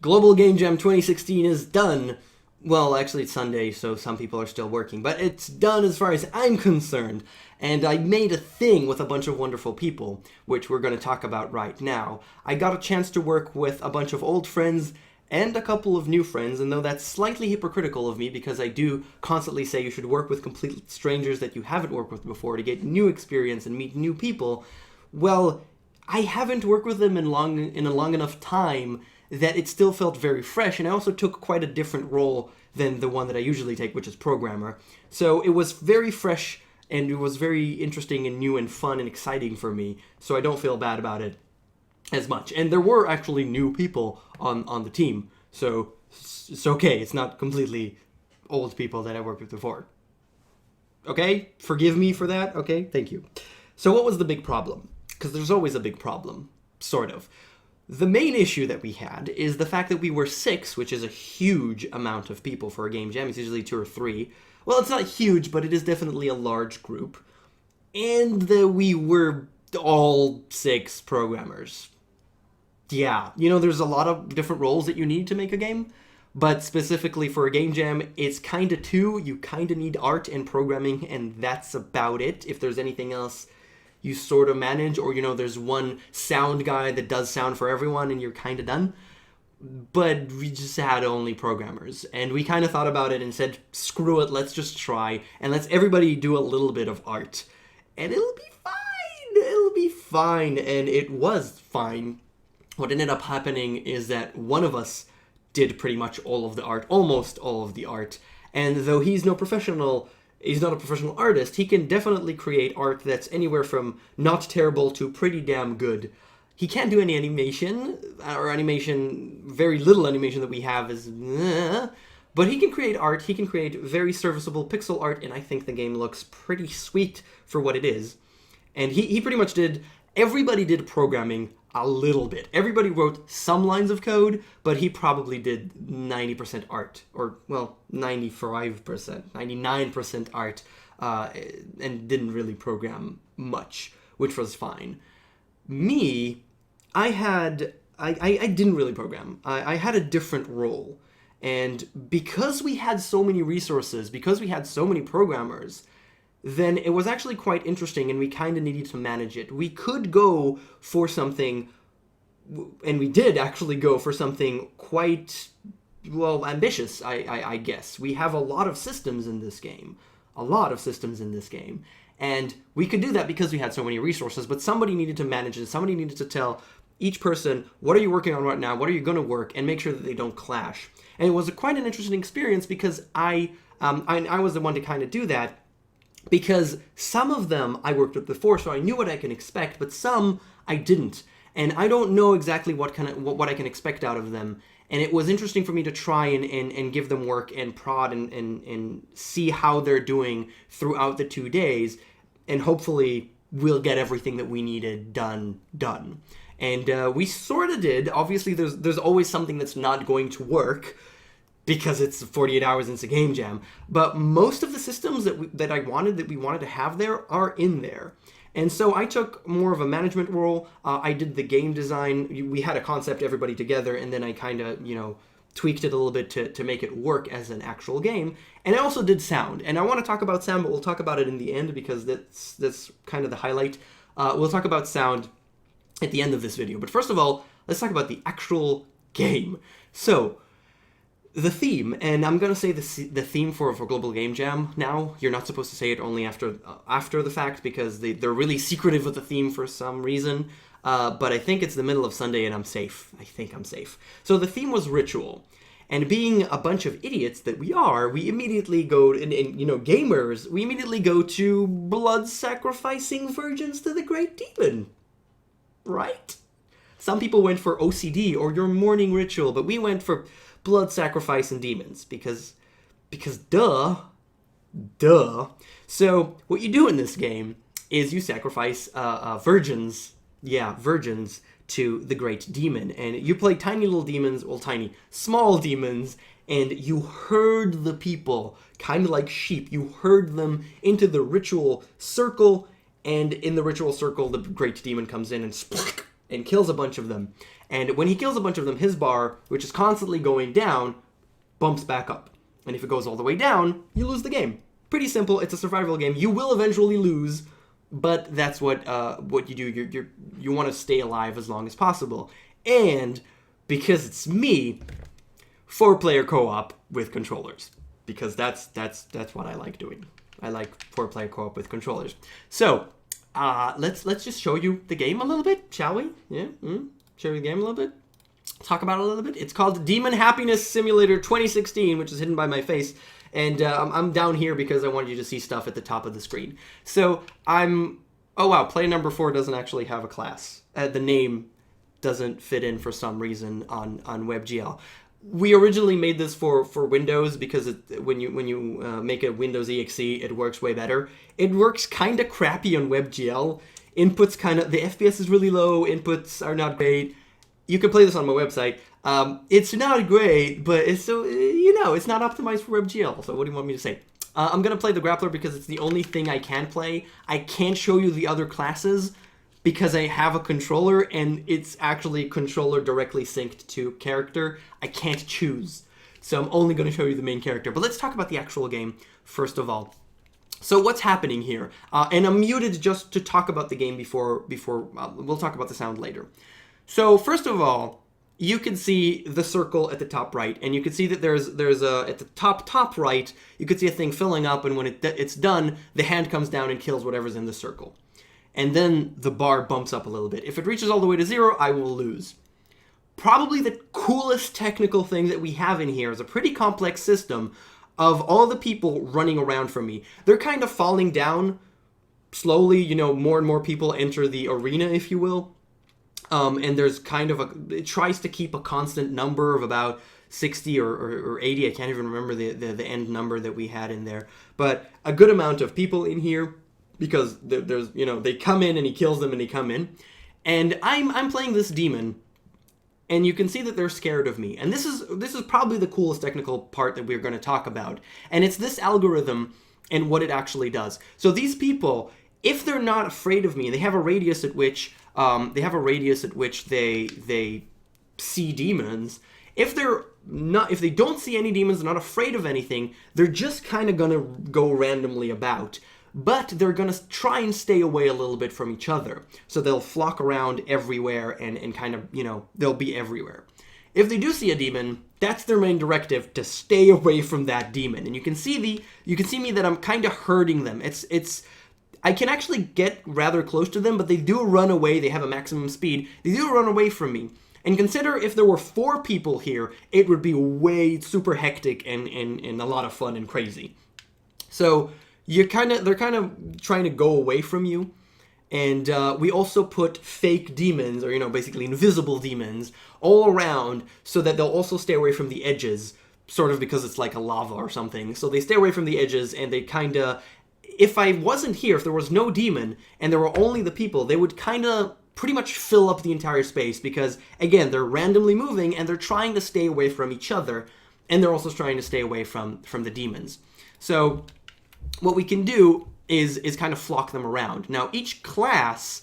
Global Game Jam 2016 is done. Well, actually, it's Sunday, so some people are still working, but it's done as far as I'm concerned. And I made a thing with a bunch of wonderful people, which we're going to talk about right now. I got a chance to work with a bunch of old friends and a couple of new friends, and though that's slightly hypocritical of me because I do constantly say you should work with complete strangers that you haven't worked with before to get new experience and meet new people, well, I haven't worked with them in a long enough time that it still felt very fresh, and I also took quite a different role than the one that I usually take, which is programmer. So it was very fresh, and it was very interesting and new and fun and exciting for me, so I don't feel bad about it as much. And there were actually new people on the team, so it's okay. It's not completely old people that I worked with before. Okay? Forgive me for that? Okay? Thank you. So what was the big problem? Because there's always a big problem, sort of. The main issue that we had is the fact that we were 6, which is a huge amount of people for a game jam. It's usually 2 or 3. Well, it's not huge, but it is definitely a large group. And that we were all 6 programmers. Yeah, you know, there's a lot of different roles that you need to make a game, but specifically for a game jam, it's kind of 2. You kind of need art and programming, and that's about it. If there's anything else you sort of manage, or, you know, there's one sound guy that does sound for everyone and you're kind of done. But we just had only programmers, and we kind of thought about it and said, screw it, let's just try, and let's everybody do a little bit of art. And it'll be fine, it'll be fine, and it was fine. What ended up happening is that one of us did pretty much all of the art, almost all of the art, and though he's not a professional artist, he can definitely create art that's anywhere from not terrible to pretty damn good. He can't do any animation, very little animation that we have is, but he can create art, he can create very serviceable pixel art, and I think the game looks pretty sweet for what it is. And he pretty much did, everybody did programming a little bit. Everybody wrote some lines of code, but he probably did 90% art, or, well, 95%, 99% art, and didn't really program much, which was fine. Me, I didn't really program. I had a different role, and because we had so many resources, because we had so many programmers, then it was actually quite interesting, and we kind of needed to manage it. We could go for something, and we did actually go for something quite, well, ambitious, I guess. We have a lot of systems in this game. And we could do that because we had so many resources, but somebody needed to manage it. Somebody needed to tell each person, what are you working on right now? What are you going to work? And make sure that they don't clash. And it was quite an interesting experience because I was the one to kind of do that. Because some of them I worked with before, so I knew what I can expect, but some I didn't. And I don't know exactly what I can expect out of them. And it was interesting for me to try and give them work and prod and see how they're doing throughout the 2 days. And hopefully we'll get everything that we needed done. And we sort of did. Obviously there's always something that's not going to work, because it's 48 hours into Game Jam. But most of the systems that we wanted to have there are in there. And so I took more of a management role. I did the game design. We had a concept, everybody together, and then I kind of, you know, tweaked it a little bit to make it work as an actual game. And I also did sound. And I want to talk about sound, but we'll talk about it in the end because that's kind of the highlight. We'll talk about sound at the end of this video. But first of all, let's talk about the actual game. So, the theme, and I'm going to say the theme for Global Game Jam now. You're not supposed to say it only after the fact because they're really secretive with the theme for some reason. But I think it's the middle of Sunday and I'm safe. I think I'm safe. So the theme was ritual. And being a bunch of idiots that we are, we immediately go, and you know, gamers, we immediately go to blood-sacrificing virgins to the Great Demon. Right? Some people went for OCD or your morning ritual, but we went for blood sacrifice and demons because duh. So what you do in this game is you sacrifice virgins to the Great Demon, and you play tiny little demons, well, small demons, and you herd the people, kind of like sheep. You herd them into the ritual circle, and in the ritual circle, the Great Demon comes in and kills a bunch of them. And when he kills a bunch of them, his bar, which is constantly going down, bumps back up. And if it goes all the way down, you lose the game. Pretty simple. It's a survival game. You will eventually lose, but that's what you do. You want to stay alive as long as possible. And because it's me, 4-player co-op with controllers, because that's what I like doing. I like 4-player co-op with controllers. So let's just show you the game a little bit, shall we? Yeah, show you the game a little bit. Talk about it a little bit. It's called Demon Happiness Simulator 2016, which is hidden by my face. And I'm down here because I wanted you to see stuff at the top of the screen. So oh wow, player number 4 doesn't actually have a class. The name doesn't fit in for some reason on WebGL. We originally made this for Windows because when you make a Windows exe, it works way better. It works kind of crappy on WebGL. Inputs the FPS is really low. Inputs are not great. You can play this on my website. It's not great, but it's so it's not optimized for WebGL. So what do you want me to say? I'm gonna play the grappler because it's the only thing I can play. I can't show you the other classes because I have a controller and it's actually controller directly synced to character. I can't choose. So I'm only going to show you the main character. But let's talk about the actual game first of all. So what's happening here? And I'm muted just to talk about the game before we'll talk about the sound later. So first of all, you can see the circle at the top right, and you can see that there's at the top right, you can see a thing filling up, and when it's done, the hand comes down and kills whatever's in the circle. And then the bar bumps up a little bit. If it reaches all the way to 0, I will lose. Probably the coolest technical thing that we have in here is a pretty complex system of all the people running around from me. They're kind of falling down slowly, more and more people enter the arena, if you will. And there's it tries to keep a constant number of about 60 or 80. I can't even remember the end number that we had in there. But a good amount of people in here. Because there's, they come in and he kills them and they come in. And I'm playing this demon. And you can see that they're scared of me. And this is probably the coolest technical part that we're going to talk about. And it's this algorithm and what it actually does. So these people, if they're not afraid of me, they have a radius at which they see demons. If they don't see any demons, they're not afraid of anything, they're just kind of going to go randomly about. But they're going to try and stay away a little bit from each other. So they'll flock around everywhere and kind of, they'll be everywhere. If they do see a demon, that's their main directive, to stay away from that demon. And you can see me that I'm kind of hurting them. I can actually get rather close to them, but they do run away. They have a maximum speed. They do run away from me. And consider if there were 4 people here, it would be way super hectic and a lot of fun and crazy. So they're kind of trying to go away from you. And we also put fake demons, or basically invisible demons, all around so that they'll also stay away from the edges, sort of because it's like a lava or something. So they stay away from the edges, and they kind of, if I wasn't here, if there was no demon and there were only the people, they would kind of pretty much fill up the entire space because, again, they're randomly moving and they're trying to stay away from each other, and they're also trying to stay away from the demons. So what we can do is kind of flock them around. Now, each class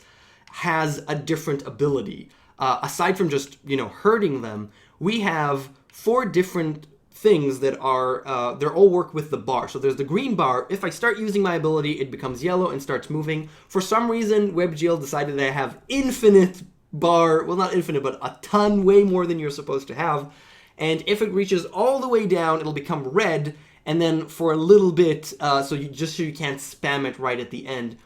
has a different ability. Aside from just, hurting them, we have 4 different things that are, they all work with the bar. So there's the green bar. If I start using my ability, it becomes yellow and starts moving. For some reason, WebGL decided that I have infinite bar, well, not infinite, but a ton, way more than you're supposed to have. And if it reaches all the way down, it'll become red. And then for a little bit, so you can't spam it right at the end,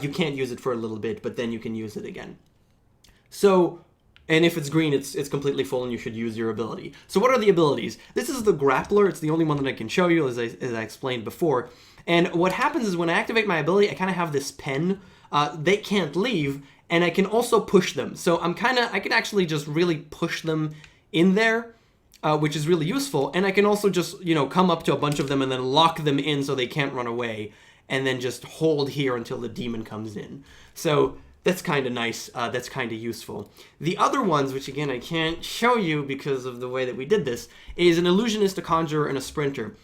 you can't use it for a little bit, but then you can use it again. So, and if it's green, it's completely full and you should use your ability. So what are the abilities? This is the grappler. It's the only one that I can show you, as I explained before. And what happens is when I activate my ability, I kind of have this pen. They can't leave, and I can also push them. So I can actually just really push them in there. Which is really useful, and I can also just, come up to a bunch of them and then lock them in so they can't run away, and then just hold here until the demon comes in. So that's kind of nice, that's kind of useful. The other ones, which again I can't show you because of the way that we did this, is an illusionist, a conjurer, and a sprinter.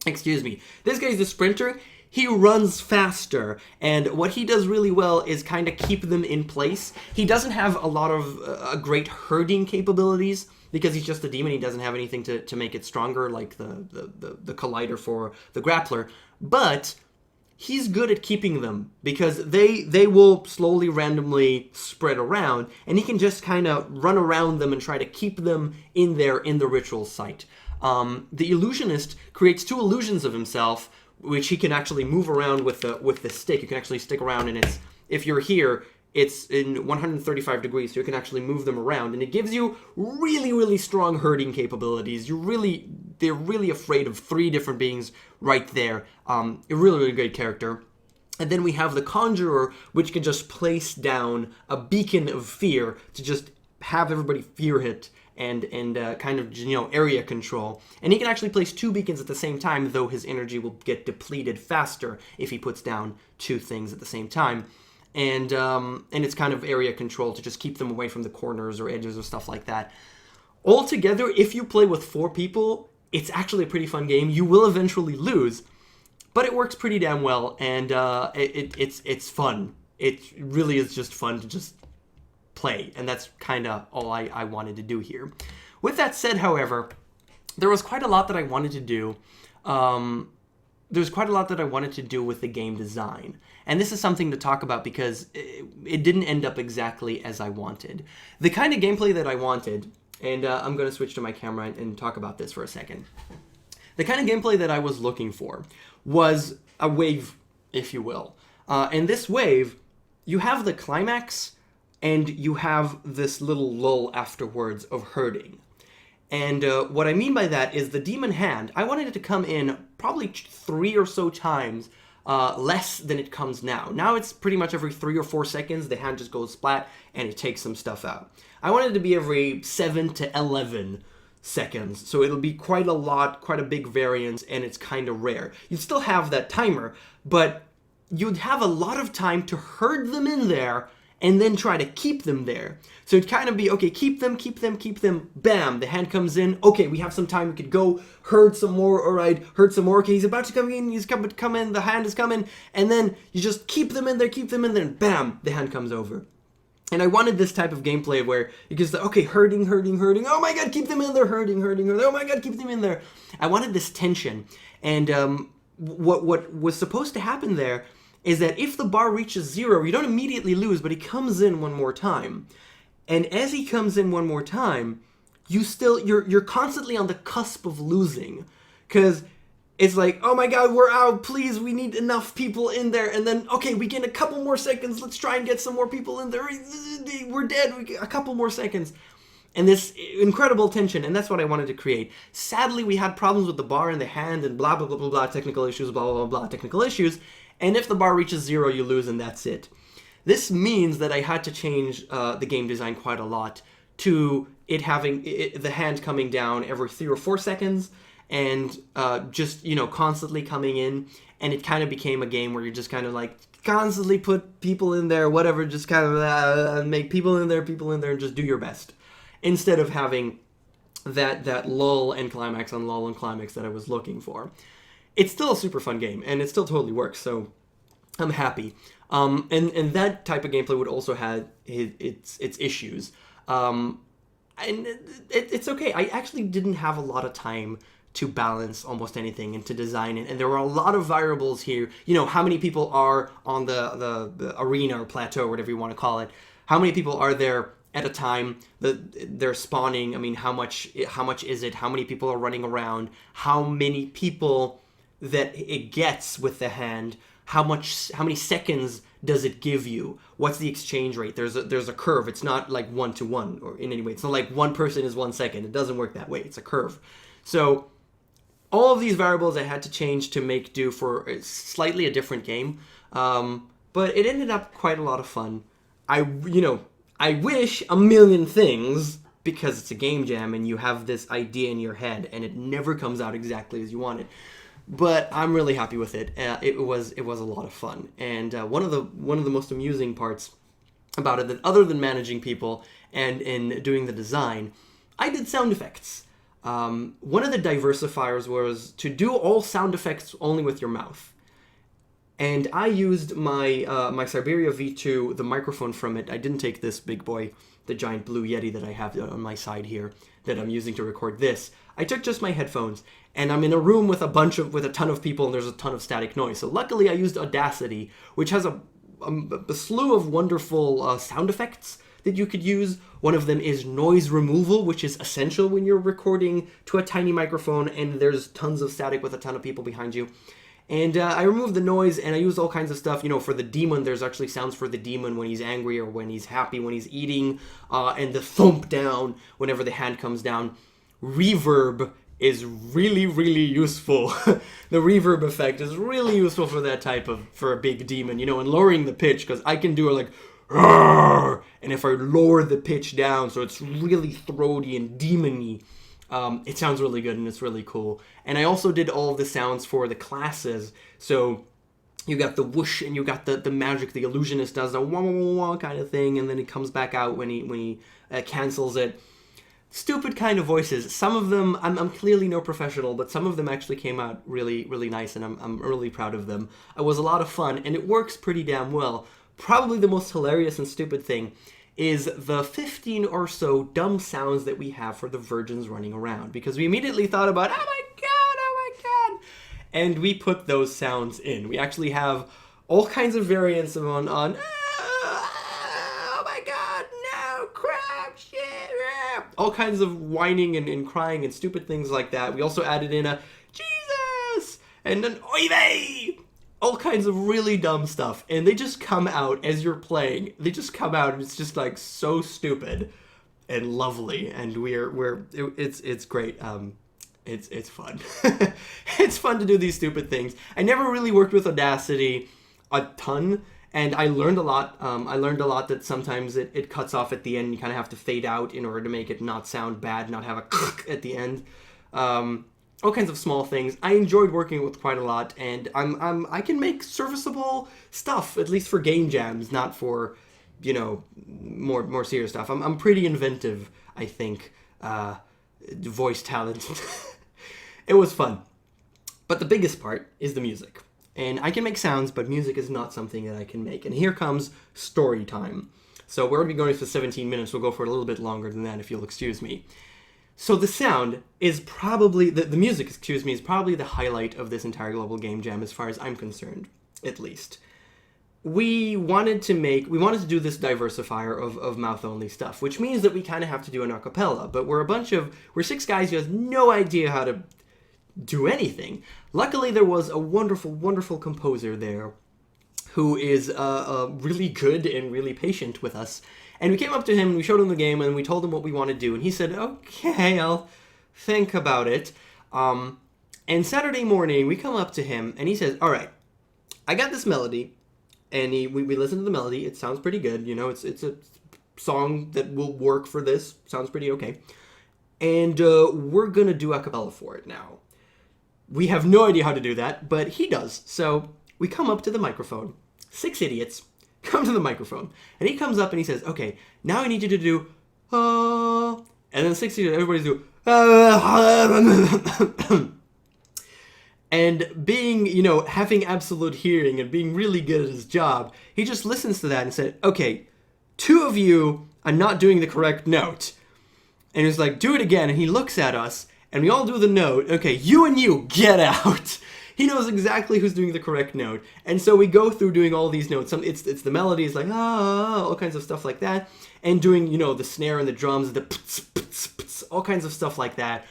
Excuse me. This guy's the sprinter. he runs faster, and what he does really well is kind of keep them in place. He doesn't have a lot of great herding capabilities, because he's just a demon. He doesn't have anything to make it stronger, like the collider for the grappler, but he's good at keeping them, because they will slowly, randomly spread around, and he can just kind of run around them and try to keep them in there in the ritual site. The illusionist creates 2 illusions of himself, which he can actually move around with the stick. You can actually stick around, and if you're here, it's in 135 degrees, so you can actually move them around, and it gives you really, really strong herding capabilities. They're really afraid of 3 different beings right there. A really, really great character. And then we have the Conjurer, which can just place down a beacon of fear to just have everybody fear hit and kind of, area control. And he can actually place 2 beacons at the same time, though his energy will get depleted faster if he puts down 2 things at the same time. And it's kind of area control to just keep them away from the corners or edges or stuff like that. Altogether, if you play with 4 people, it's actually a pretty fun game. You will eventually lose, but it works pretty damn well, and it's fun. It really is just fun to just play, and that's kind of all I wanted to do here. With that said, however, there was quite a lot that I wanted to do. There's quite a lot that I wanted to do with the game design. And this is something to talk about because it didn't end up exactly as I wanted. The kind of gameplay that I wanted, and I'm going to switch to my camera and talk about this for a second. The kind of gameplay that I was looking for was a wave, if you will. And this wave, you have the climax, and you have this little lull afterwards of herding. And what I mean by that is the demon hand, I wanted it to come in probably 3 or so times less than it comes now. Now it's pretty much every 3 or 4 seconds, the hand just goes splat and it takes some stuff out. I wanted it to be every 7 to 11 seconds, so it'll be quite a big variance, and it's kind of rare. You'd still have that timer, but you'd have a lot of time to herd them in there and then try to keep them there. So it'd kind of be, okay, keep them, bam, the hand comes in, okay, we have some time, we could go herd some more, all right, herd some more, okay, he's about to come in, come in, the hand is coming, and then you just keep them in there, and bam, the hand comes over. And I wanted this type of gameplay where you can say, okay, herding, oh my god, keep them in there, herding, oh my god, keep them in there. I wanted this tension, and what was supposed to happen there is that if the bar reaches 0, you don't immediately lose, but he comes in one more time. And as he comes in one more time, you're constantly on the cusp of losing. Because it's like, oh my god, we're out, please, we need enough people in there. And then, okay, we get a couple more seconds, let's try and get some more people in there. We're dead, a couple more seconds. And this incredible tension, and that's what I wanted to create. Sadly, we had problems with the bar and the hand and blah, blah, blah, blah, blah, technical issues, blah, blah, blah, blah, technical issues. And if the bar reaches 0, you lose, and that's it. This means that I had to change the game design quite a lot to it having the hand coming down every 3 or 4 seconds and just, constantly coming in. And it kind of became a game where you're just kind of like constantly put people in there, whatever, just kind of make people in there, and just do your best. Instead of having that lull and climax on lull and climax that I was looking for. It's still a super fun game, and it still totally works, so I'm happy. And that type of gameplay would also have its issues. And it's okay. I actually didn't have a lot of time to balance almost anything and to design it. And there were a lot of variables here. How many people are on the arena or plateau, whatever you want to call it. How many people are there at a time that they're spawning? I mean, how much is it? How many people are running around? How many people that it gets with the hand? How many seconds does it give you? What's the exchange rate? There's a curve. It's not like 1-to-1 or in any way. It's not like one person is 1 second. It doesn't work that way. It's a curve. So all of these variables I had to change to make do for slightly a different game. But it ended up quite a lot of fun. I wish a million things, because it's a game jam and you have this idea in your head and it never comes out exactly as you want it. But I'm really happy with it. It was a lot of fun, and one of the most amusing parts about it, that other than managing people and in doing the design, I did sound effects. One of the diversifiers was to do all sound effects only with your mouth. And I used my my Siberia V2, the microphone from it. I didn't take this big boy, the giant blue Yeti that I have on my side here that I'm using to record this. I took just my headphones, and I'm in a room with a ton of people, and there's a ton of static noise. So luckily I used Audacity, which has a slew of wonderful sound effects that you could use. One of them is noise removal, which is essential when you're recording to a tiny microphone and there's tons of static with a ton of people behind you. And I removed the noise, and I used all kinds of stuff. You know, for the demon, there's actually sounds for the demon when he's angry or when he's happy, when he's eating, and the thump down whenever the hand comes down. Reverb is really, really useful. The reverb effect is really useful for that for a big demon, you know, and lowering the pitch, because I can do it like, "Arr!" And if I lower the pitch down so it's really throaty and demony, it sounds really good and it's really cool. And I also did all of the sounds for the classes. So you got the whoosh, and you got the magic. The illusionist does a wah wah wah wah kind of thing, and then it comes back out when he cancels it. Stupid kind of voices. Some of them, I'm clearly no professional, but some of them actually came out really, really nice, and I'm really proud of them. It was a lot of fun, and it works pretty damn well. Probably the most hilarious and stupid thing is the 15 or so dumb sounds that we have for the virgins running around, because we immediately thought about, oh my god, and we put those sounds in. We actually have all kinds of variants on oh my god, no, crap, shit, all kinds of whining and crying and stupid things like that. We also added in a Jesus and an oy vey, all kinds of really dumb stuff, and they just come out as you're playing. They just come out, and it's just like so stupid and lovely, and it's great. It's fun. It's fun to do these stupid things. I never really worked with Audacity a ton, and I learned a lot. I learned a lot that sometimes it cuts off at the end. You kind of have to fade out in order to make it not sound bad, not have a at the end. All kinds of small things. I enjoyed working with quite a lot, and I can make serviceable stuff, at least for game jams, not for, you know, more serious stuff. I'm pretty inventive, I think. Voice talent. It was fun. But the biggest part is the music. And I can make sounds, but music is not something that I can make. And here comes story time. So we're already going for 17 minutes. We'll go for a little bit longer than that, if you'll excuse me. So the sound is probably, the music, excuse me, is probably the highlight of this entire Global Game Jam as far as I'm concerned, at least. We wanted to do this diversifier of mouth-only stuff, which means that we kind of have to do an a cappella, but we're 6 guys who have no idea how to do anything. Luckily, there was a wonderful, wonderful composer there who is really good and really patient with us. And we came up to him, and we showed him the game, and we told him what we want to do. And he said, okay, I'll think about it. And Saturday morning, we come up to him, and he says, all right, I got this melody. And we listened to the melody. It sounds pretty good. You know, it's a song that will work for this. Sounds pretty okay. And we're going to do a cappella for it now. We have no idea how to do that, but he does. So we come up to the microphone. 6 idiots come to the microphone, and he comes up and he says, okay, now I need you to do and then 6 idiots, everybody's do and being, you know, having absolute hearing and being really good at his job, he just listens to that and said, okay, 2 of you are not doing the correct note. And he's like, do it again. And he looks at us, and we all do the note. Okay, you and you, get out. He knows exactly who's doing the correct note. And so we go through doing all these notes. It's the melodies, like, all kinds of stuff like that. And doing, you know, the snare and the drums, the pts, pts, pts, all kinds of stuff like that.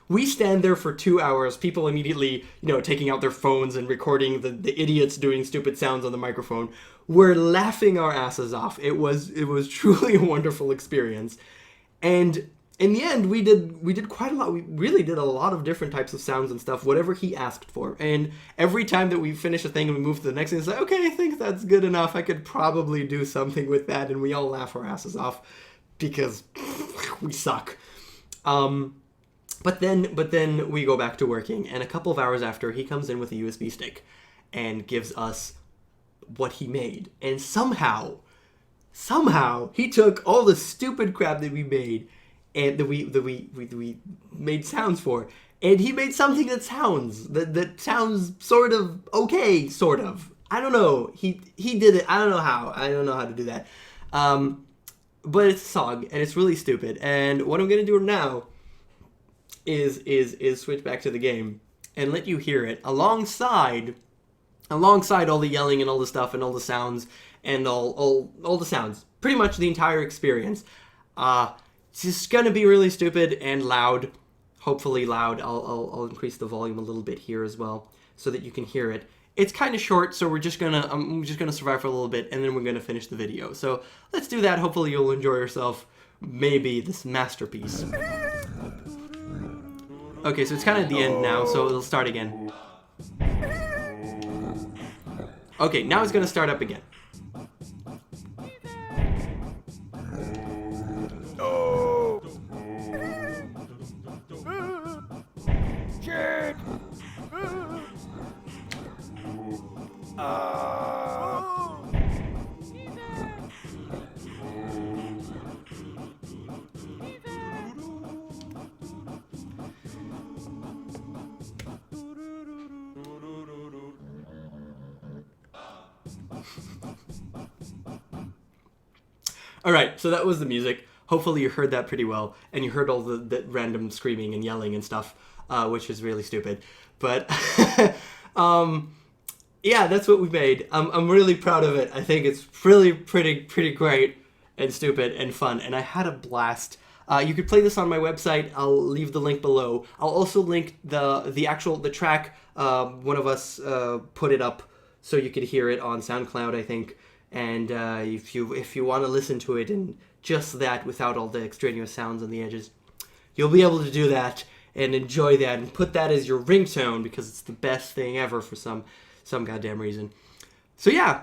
We stand there for 2 hours, people immediately, you know, taking out their phones and recording the idiots doing stupid sounds on the microphone. We're laughing our asses off. It was truly a wonderful experience. And in the end, we did quite a lot. We really did a lot of different types of sounds and stuff, whatever he asked for. And every time that we finish a thing and we move to the next thing, it's like, okay, I think that's good enough. I could probably do something with that. And we all laugh our asses off because we suck. But then we go back to working, and a couple of hours after, he comes in with a USB stick and gives us what he made. And somehow, he took all the stupid crap that we made and that we made sounds for, and he made something that sounds sort of okay, sort of. I don't know. He did it. I don't know how. I don't know how to do that. But it's a song, and it's really stupid. And what I'm gonna do now is switch back to the game and let you hear it alongside all the yelling and all the stuff and all the sounds and all the sounds. Pretty much the entire experience. It's just gonna be really stupid and loud. Hopefully loud. I'll increase the volume a little bit here as well so that you can hear it. It's kind of short, so I'm just gonna survive for a little bit, and then we're gonna finish the video. So let's do that. Hopefully you'll enjoy yourself. Maybe this masterpiece. Okay, so it's kind of at the end now, so it'll start again. Okay, now it's gonna start up again. Alright, so that was the music. Hopefully you heard that pretty well, and you heard all the random screaming and yelling and stuff, which is really stupid. But, yeah, that's what we made. I'm really proud of it. I think it's really pretty great and stupid and fun, and I had a blast. You could play this on my website. I'll leave the link below. I'll also link the track. One of us put it up so you could hear it on SoundCloud, I think. And if you want to listen to it and just that without all the extraneous sounds on the edges, you'll be able to do that and enjoy that and put that as your ringtone because it's the best thing ever for some goddamn reason. So yeah,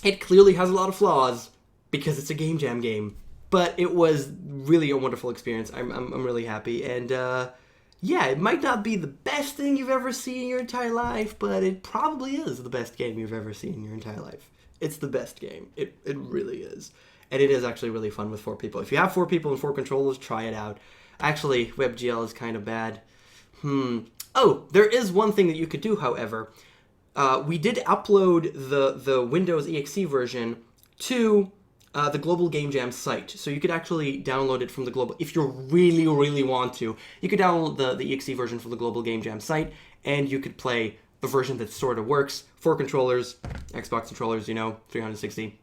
it clearly has a lot of flaws because it's a Game Jam game, but it was really a wonderful experience. I'm really happy, and yeah, it might not be the best thing you've ever seen in your entire life, but it probably is the best game you've ever seen in your entire life. It's the best game. It really is. And it is actually really fun with 4 people. If you have 4 people and 4 controllers, try it out. Actually, WebGL is kind of bad. Oh, there is one thing that you could do, however. We did upload the Windows EXE version to the Global Game Jam site. So you could actually download it from the Global... If you really want to, you could download the EXE version from the Global Game Jam site, and you could play the version that sort of works. 4 controllers, Xbox controllers, 360.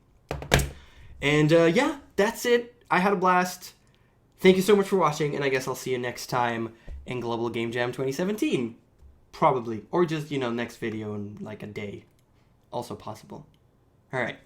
And yeah, that's it. I had a blast. Thank you so much for watching, and I guess I'll see you next time in Global Game Jam 2017. Probably. Or just, next video in like a day. Also possible. Alright.